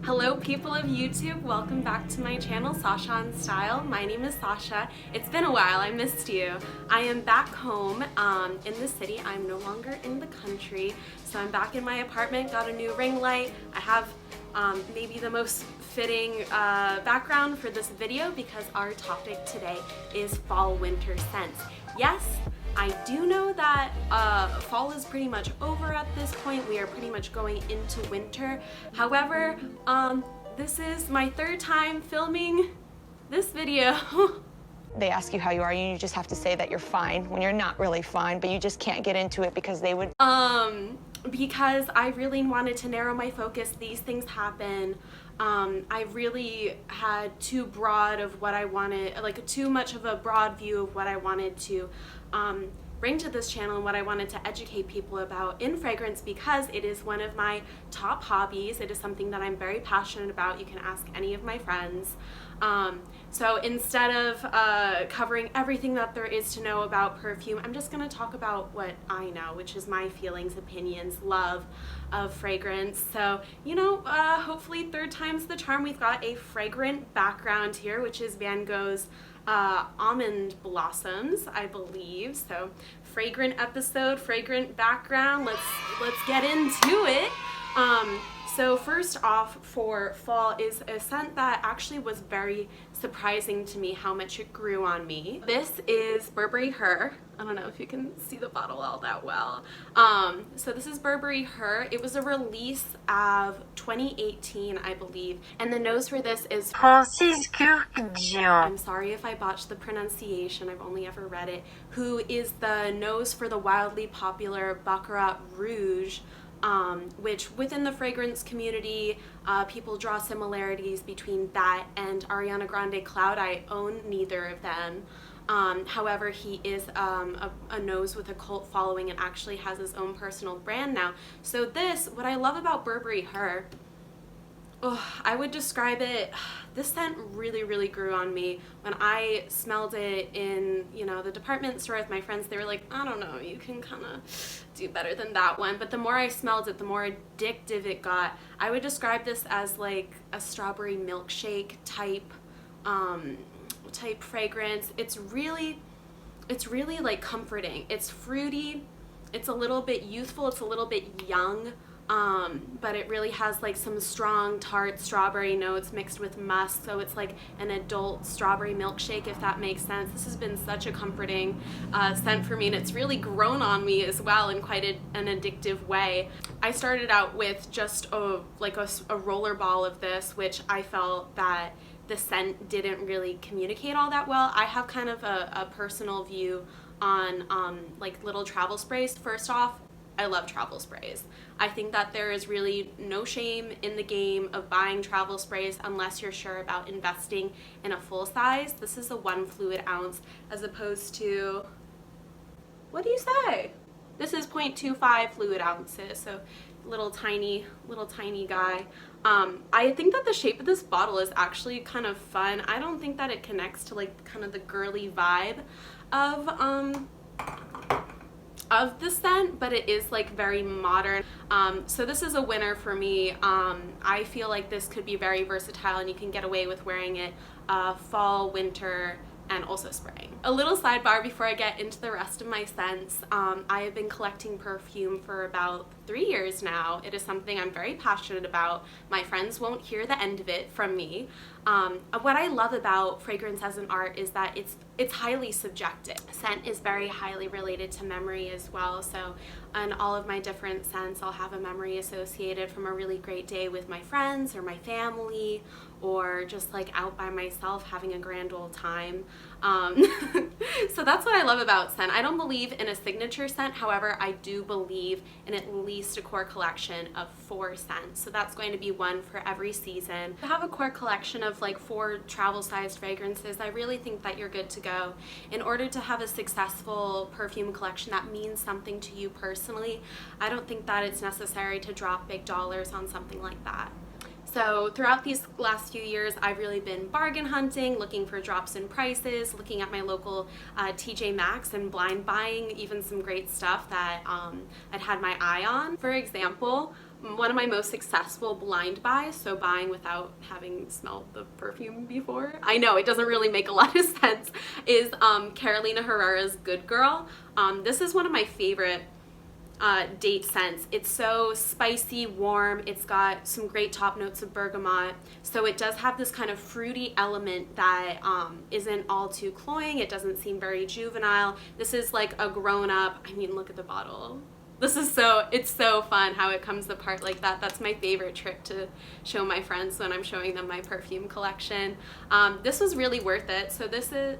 Hello people of YouTube, welcome back to my channel, Sasha on Style. My name is Sasha. It's been a while, I missed you. I am back home in the city. I'm no longer in the country, so I'm back in my apartment, got a new ring light. I have maybe the most fitting background for this video because our topic today is fall-winter scents. Yes, I do know that fall is pretty much over at this point. We are pretty much going into winter. However, this is my third time filming this video. They ask you how you are, and you just have to say that you're fine when you're not really fine, but you just can't get into it because they would... Because I really wanted to narrow my focus. These things happen. I really had too broad of what I wanted, like too much of a broad view of what I wanted to bring to this channel and what I wanted to educate people about in fragrance, because it is one of my top hobbies. It is something that I'm very passionate about. You can ask any of my friends. So instead of covering everything that there is to know about perfume, I'm just going to talk about what I know, which is my feelings, opinions, love of fragrance. So, you know, hopefully third time's the charm. We've got a fragrant background here, which is Van Gogh's Almond Blossoms, I believe. So fragrant episode, fragrant background. Let's get into it. So first off, for fall is a scent that actually was very surprising to me how much it grew on me. This is Burberry Her. I don't know if you can see the bottle all that well. So this is Burberry Her. It was a release of 2018, I believe. And the nose for this is... I'm sorry if I botched the pronunciation. I've only ever read it. Who is the nose for the wildly popular Baccarat Rouge, which within the fragrance community, people draw similarities between that and Ariana Grande Cloud. I own neither of them. However, he is a nose with a cult following and actually has his own personal brand now. So this, what I love about Burberry Her, I would describe it, this scent really grew on me. When I smelled it in, you know, the department store with my friends, they were like, I don't know, you can kind of do better than that one. But the more I smelled it, the more addictive it got. I would describe this as like a strawberry milkshake type fragrance. It's really like comforting. It's fruity, it's a little bit youthful, it's a little bit young. But it really has like some strong tart strawberry notes mixed with musk, so it's like an adult strawberry milkshake, if that makes sense. This has been such a comforting scent for me, and it's really grown on me as well in quite an addictive way. I started out with just a roller ball of this, which I felt that the scent didn't really communicate all that well. I have kind of a personal view on like little travel sprays. First off, I love travel sprays. I think that there is really no shame in the game of buying travel sprays unless you're sure about investing in a full size. This is a 1 fluid ounce as opposed to, what do you say? This is 0.25 fluid ounces, so little tiny guy. I think that the shape of this bottle is actually kind of fun. I don't think that it connects to like kind of the girly vibe of the scent, but it is like very modern. So this is a winner for me. I feel like this could be very versatile and you can get away with wearing it fall, winter, and also spring. A little sidebar before I get into the rest of my scents. I have been collecting perfume for about 3 years now. It is something I'm very passionate about. My friends won't hear the end of it from me. What I love about fragrance as an art is that it's highly subjective. Scent is very highly related to memory as well, so on all of my different scents I'll have a memory associated from a really great day with my friends or my family, or just like out by myself having a grand old time. So that's what I love about scent. I don't believe in a signature scent, however I do believe in at least a core collection of 4 scents. So that's going to be one for every season. To have a core collection of like 4 travel sized fragrances, I really think that you're good to go. In order to have a successful perfume collection that means something to you personally, I don't think that it's necessary to drop big dollars on something like that. So throughout these last few years, I've really been bargain hunting, looking for drops in prices, looking at my local TJ Maxx and blind buying even some great stuff that I'd had my eye on. For example, one of my most successful blind buys, so buying without having smelled the perfume before. I know it doesn't really make a lot of sense, is Carolina Herrera's Good Girl. This is one of my favorite date scents. It's so spicy, warm. It's got some great top notes of bergamot. So it does have this kind of fruity element that isn't all too cloying. It doesn't seem very juvenile. This is like a grown-up, I mean, look at the bottle. This is it's so fun how it comes apart like that. That's my favorite trick to show my friends when I'm showing them my perfume collection. This was really worth it. So this is,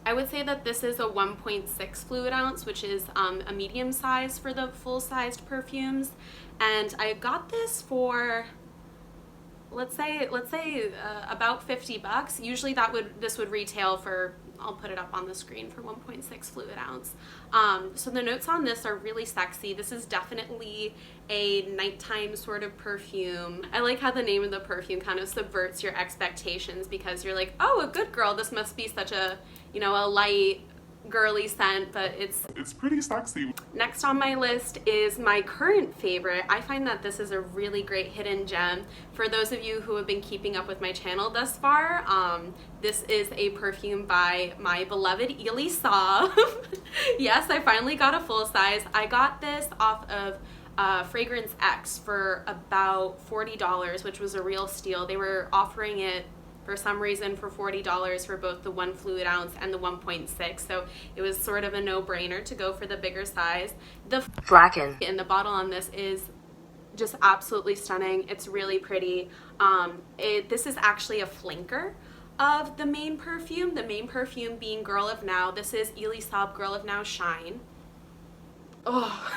I would say that this is a 1.6 fluid ounce, which is a medium size for the full-sized perfumes. And I got this for, let's say about 50 bucks. Usually this would retail for, I'll put it up on the screen, for 1.6 fluid ounce. So the notes on this are really sexy. This is definitely a nighttime sort of perfume. I like how the name of the perfume kind of subverts your expectations, because you're like, oh, a good girl, this must be such a, you know, a light, girly scent, but it's pretty sexy. Next on my list is my current favorite. I find that this is a really great hidden gem. For those of you who have been keeping up with my channel thus far, this is a perfume by my beloved Elie Saab. Yes, I finally got a full size. I got this off of Fragrance X for about $40, which was a real steal. They were offering it for some reason for $40 for both the 1 fluid ounce and the 1.6, so it was sort of a no-brainer to go for the bigger size. The flacken in the bottle on this is just absolutely stunning. It's really pretty. This is actually a flanker of the main perfume being Girl of Now. This is Elie Saab Girl of Now Shine. Oh,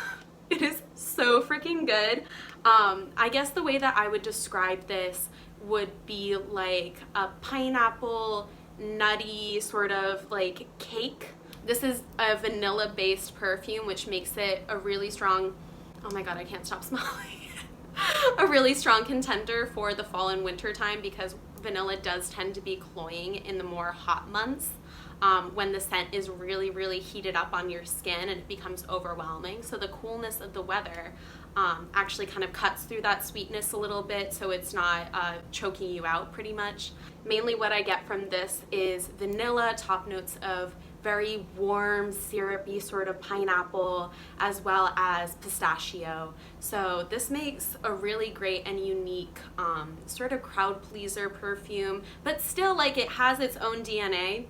it is so freaking good. I guess the way that I would describe this would be like a pineapple nutty sort of like cake. This is a vanilla based perfume, which makes it a really strong, oh my god, I can't stop smelling, a really strong contender for the fall and winter time, because vanilla does tend to be cloying in the more hot months, when the scent is really, really heated up on your skin and it becomes overwhelming. So the coolness of the weather actually kind of cuts through that sweetness a little bit, so it's not choking you out pretty much. Mainly what I get from this is vanilla, top notes of very warm, syrupy sort of pineapple, as well as pistachio. So this makes a really great and unique sort of crowd pleaser perfume, but still like it has its own DNA.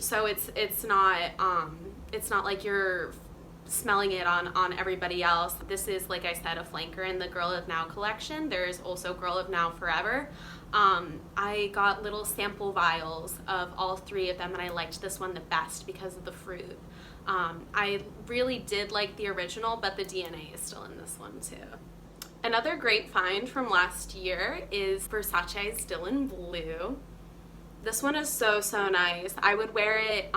So it's not like you're smelling it on everybody else. This is, like I said, a flanker in the Girl of Now collection. There's also Girl of Now Forever. I got little sample vials of all 3 of them, and I liked this one the best because of the fruit. I really did like the original, but the DNA is still in this one too. Another great find from last year is Versace's Still in Blue. This one is so nice. I would wear it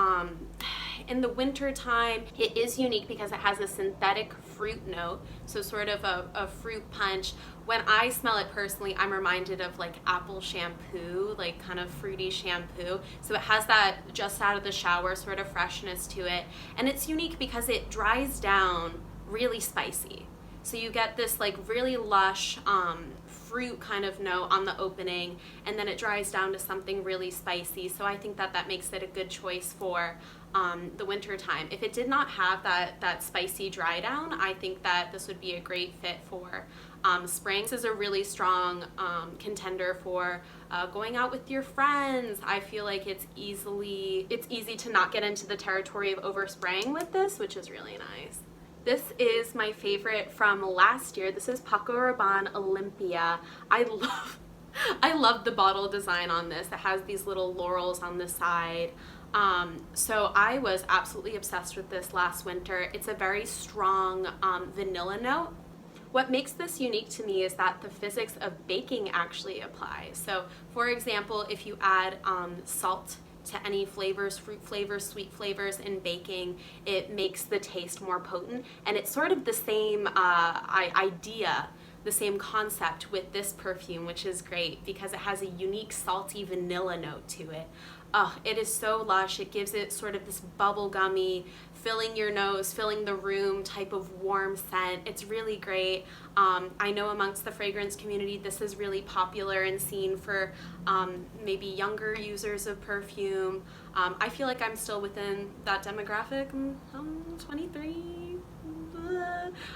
in the winter time. It is unique because it has a synthetic fruit note, so sort of a fruit punch. When I smell it personally, I'm reminded of like apple shampoo, like kind of fruity shampoo. So it has that just out of the shower sort of freshness to it. And it's unique because it dries down really spicy. So you get this like really lush fruit kind of note on the opening, and then it dries down to something really spicy. So I think that makes it a good choice for the winter time. If it did not have that spicy dry down, I think that this would be a great fit for spring. This is a really strong contender for going out with your friends. I feel like it's easy to not get into the territory of overspraying with this, which is really nice. This is my favorite from last year. This is Paco Rabanne Olympia. I love the bottle design on this. It has these little laurels on the side. So I was absolutely obsessed with this last winter. It's a very strong vanilla note. What makes this unique to me is that the physics of baking actually applies. So for example, if you add salt to any flavors, fruit flavors, sweet flavors in baking, it makes the taste more potent. And it's sort of the same idea, the same concept with this perfume, which is great because it has a unique salty vanilla note to it. Oh, it is so lush. It gives it sort of this bubblegummy filling your nose, filling the room type of warm scent. It's really great. I know amongst the fragrance community this is really popular and seen for maybe younger users of perfume. I feel like I'm still within that demographic. I'm 23.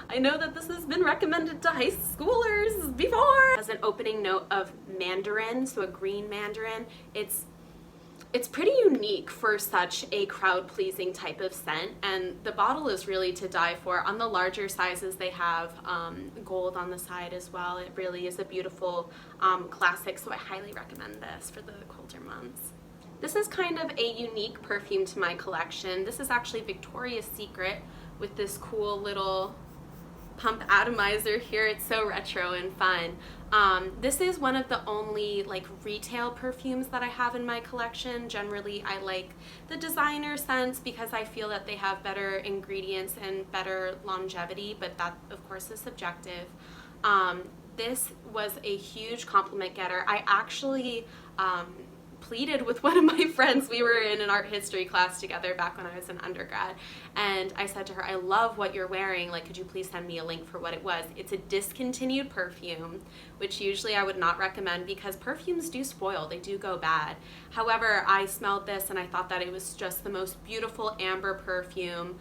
I know that this has been recommended to high schoolers before. As an opening note of mandarin, so a green mandarin, it's pretty unique for such a crowd-pleasing type of scent, and the bottle is really to die for. On the larger sizes they have gold on the side as well. It really is a beautiful classic, so I highly recommend this for the colder months. This is kind of a unique perfume to my collection. This is actually Victoria's Secret with this cool little pump atomizer here. It's so retro and fun. This is one of the only like retail perfumes that I have in my collection. Generally I like the designer scents because I feel that they have better ingredients and better longevity, but that of course is subjective. This was a huge compliment getter. I actually pleaded with one of my friends. We were in an art history class together back when I was an undergrad, and I said to her, I love what you're wearing, like could you please send me a link for what it was. It's a discontinued perfume, which usually I would not recommend because perfumes do spoil, they do go bad. However, I smelled this and I thought that it was just the most beautiful amber perfume.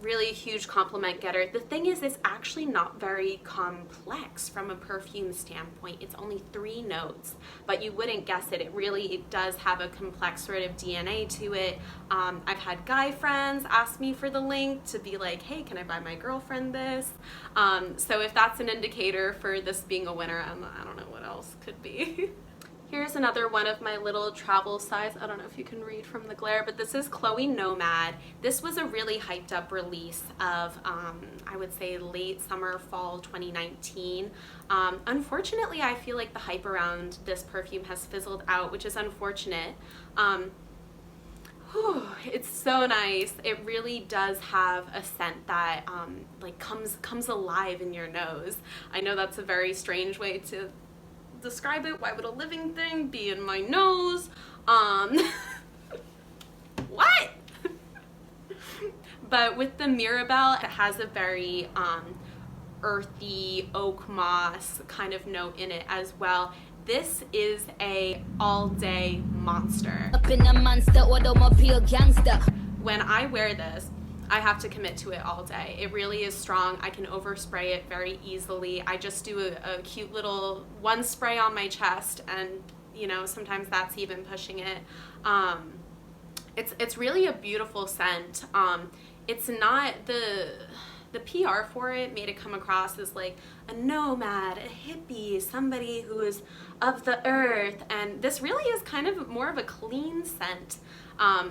Really a huge compliment getter. The thing is, it's actually not very complex from a perfume standpoint. It's only 3 notes, but you wouldn't guess it. It does have a complex sort of DNA to it. I've had guy friends ask me for the link to be like, hey, can I buy my girlfriend this? So if that's an indicator for this being a winner, I don't know what else could be. Here's another one of my little travel size. I don't know if you can read from the glare, but this is Chloé Nomade. This was a really hyped up release of, I would say late summer, fall 2019. Unfortunately, I feel like the hype around this perfume has fizzled out, which is unfortunate. It's so nice. It really does have a scent that like comes alive in your nose. I know that's a very strange way to describe it. Why would a living thing be in my nose? What? But with the Mirabelle, it has a very earthy oak moss kind of note in it as well. This is a all-day monster. Up in a monster automobile gangster. When I wear this, I have to commit to it all day. It really is strong. I can overspray it very easily. I just do a cute little one spray on my chest, and you know, sometimes that's even pushing it. It's really a beautiful scent. It's not the PR for it made it come across as like a nomad, a hippie, somebody who is of the earth, and this really is kind of more of a clean scent.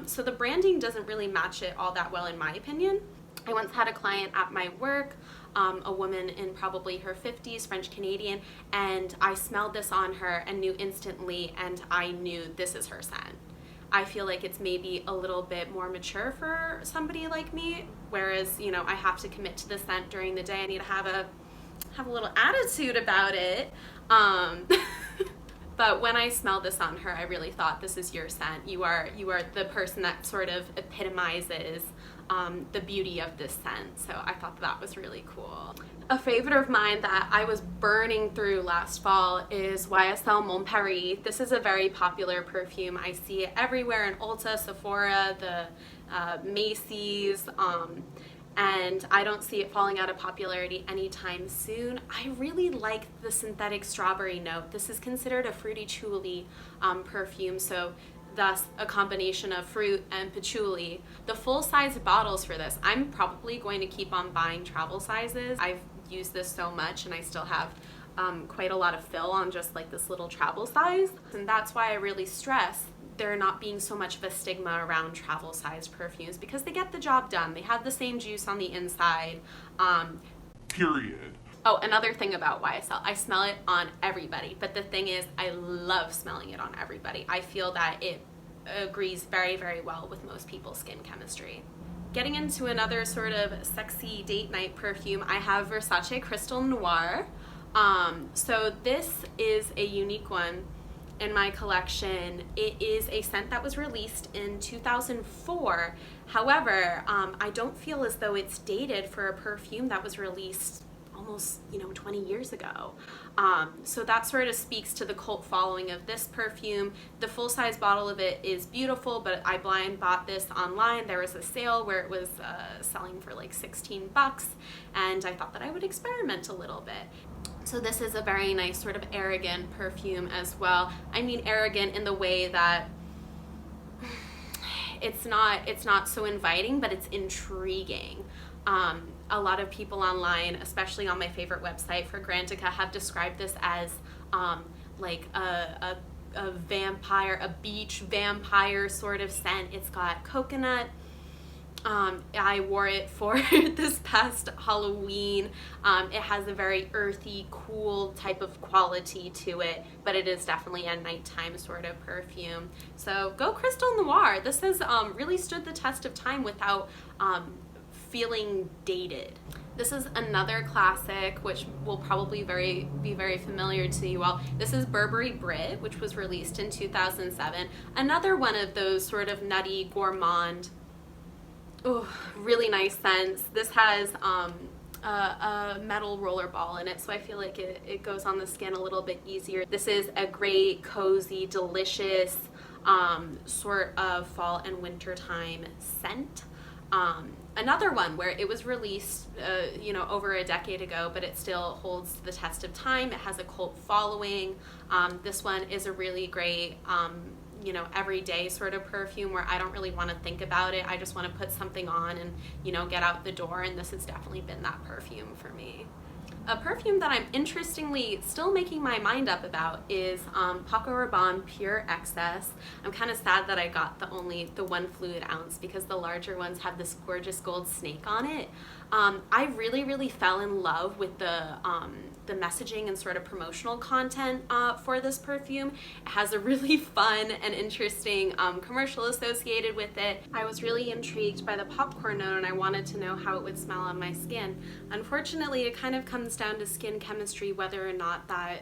So the branding doesn't really match it all that well in my opinion. I once had a client at my work, a woman in probably her 50s, French Canadian, and I smelled this on her and knew instantly, and I knew this is her scent. I feel like it's maybe a little bit more mature for somebody like me, whereas, you know, I have to commit to the scent during the day. I need to have a little attitude about it. But when I smelled this on her, I really thought, this is your scent. You are the person that sort of epitomizes the beauty of this scent. So I thought that was really cool. A favorite of mine that I was burning through last fall is YSL Mon Paris. This is a very popular perfume. I see it everywhere in Ulta, Sephora, the Macy's, and I don't see it falling out of popularity anytime soon. I really like the synthetic strawberry note. This is considered a fruity patchouli perfume, so thus a combination of fruit and patchouli. The full-size bottles for this, I'm probably going to keep on buying travel sizes. I've used this so much and I still have quite a lot of fill on just like this little travel size, and that's why I really stress there not being so much of a stigma around travel sized perfumes, because they get the job done. They have the same juice on the inside. Period. Oh, another thing about YSL, I smell it on everybody, but the thing is, I love smelling it on everybody. I feel that it agrees very, very well with most people's skin chemistry. Getting into another sort of sexy date night perfume, I have Versace Crystal Noir. So this is a unique one. in my collection. It is a scent that was released in 2004. However, I don't feel as though it's dated for a perfume that was released almost 20 years ago. So that sort of speaks to the cult following of this perfume. The full-size bottle of it is beautiful, but I blind bought this online. There was a sale where it was selling for like 16 bucks, and I thought that I would experiment a little bit. So this is a very nice sort of arrogant perfume as well. I mean arrogant in the way that it's not so inviting, but it's intriguing. A lot of people online, especially on my favorite website, Fragrantica, have described this as like a vampire, a beach vampire sort of scent. It's got coconut. I wore it for this past Halloween. It has a very earthy, cool type of quality to it, but it is definitely a nighttime sort of perfume. So go Crystal Noir. This has really stood the test of time without feeling dated. This is another classic, which will probably be very familiar to you all. This is Burberry Brit, which was released in 2007. Another one of those sort of nutty, gourmand, really nice scents. This has a metal roller ball in it, so I feel like it goes on the skin a little bit easier. This is a great, cozy, delicious sort of fall and wintertime scent. Another one where it was released, over a decade ago, but it still holds the test of time. It has a cult following. This one is a really great, everyday sort of perfume where I don't really want to think about it. I just want to put something on and, get out the door. And this has definitely been that perfume for me. A perfume that I'm interestingly still making my mind up about is Paco Rabanne Pure Excess. I'm kind of sad that I got the 1 fluid ounce because the larger ones have this gorgeous gold snake on it. I really fell in love with the messaging and sort of promotional content for this perfume. It has a really fun and interesting commercial associated with it. I was really intrigued by the popcorn note and I wanted to know how it would smell on my skin. Unfortunately, it kind of comes down to skin chemistry whether or not that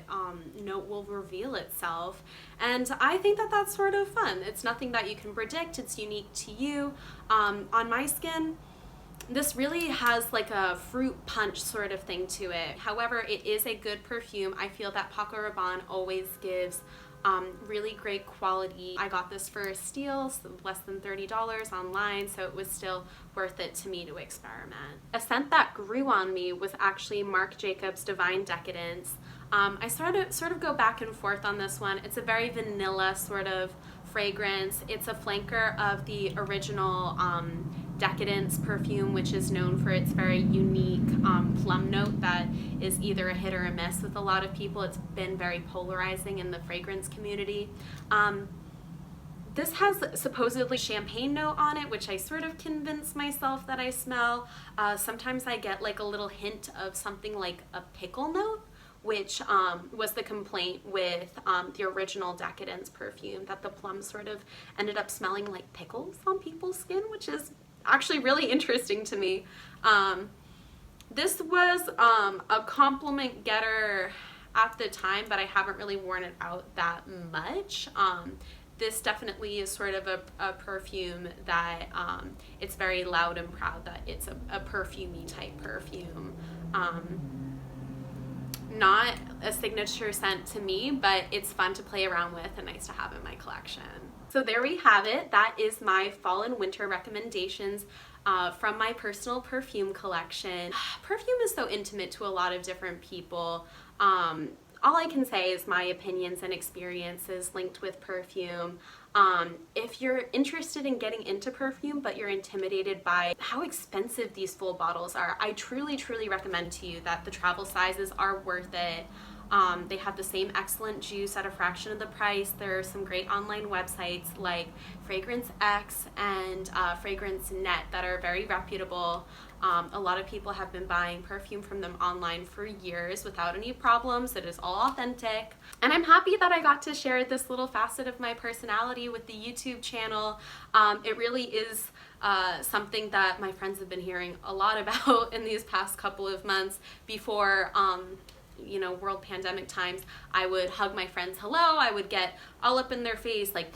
note will reveal itself, and I think that that's sort of fun. It's nothing that you can predict. It's unique to you. On my skin, this really has like a fruit punch sort of thing to it. However, it is a good perfume. I feel that Paco Rabanne always gives really great quality. I got this for a steal, so less than $30 online, so it was still worth it to me to experiment. A scent that grew on me was actually Marc Jacobs Divine Decadence. I sort of go back and forth on this one. It's a very vanilla sort of fragrance. It's a flanker of the original Decadence perfume, which is known for its very unique plum note that is either a hit or a miss with a lot of people. It's been very polarizing in the fragrance community. This has supposedly champagne note on it, which I sort of convince myself that I smell. Sometimes I get like a little hint of something like a pickle note, which was the complaint with the original Decadence perfume, that the plum sort of ended up smelling like pickles on people's skin, which is actually really interesting to me. This was a compliment getter at the time, but I haven't really worn it out that much. This definitely is sort of a perfume that it's very loud and proud that it's a perfumey type perfume. Not a signature scent to me, but it's fun to play around with and nice to have in my collection. So there we have it. That is my fall and winter recommendations from my personal perfume collection. Perfume is so intimate to a lot of different people. All I can say is my opinions and experiences linked with perfume. If you're interested in getting into perfume but you're intimidated by how expensive these full bottles are, I truly recommend to you that the travel sizes are worth it. They have the same excellent juice at a fraction of the price. There are some great online websites like Fragrance X and Fragrance Net that are very reputable. A lot of people have been buying perfume from them online for years without any problems. It is all authentic. And I'm happy that I got to share this little facet of my personality with the YouTube channel. It really is something that my friends have been hearing a lot about in these past couple of months before you know, world pandemic times, I would hug my friends hello, I would get all up in their face, like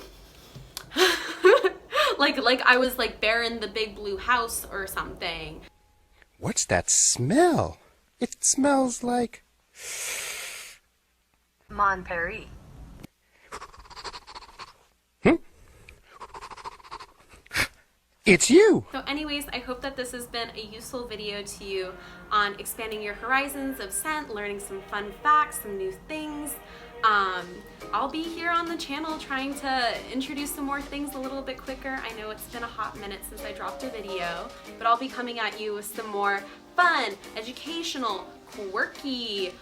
like I was like Bear in the Big Blue House or something. What's that smell? It smells like Mon Paris. it's you. So anyways, I hope that this has been a useful video to you on expanding your horizons of scent, learning some fun facts, some new things. I'll be here on the channel trying to introduce some more things a little bit quicker. I know it's been a hot minute since I dropped a video, but I'll be coming at you with some more fun, educational, quirky,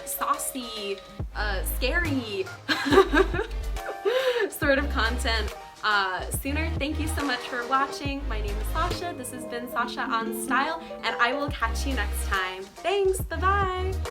saucy, scary sort of content sooner. Thank you so much for watching. My name is Sasha. This has been Sasha on Style, and I will catch you next time. Thanks. Bye-bye.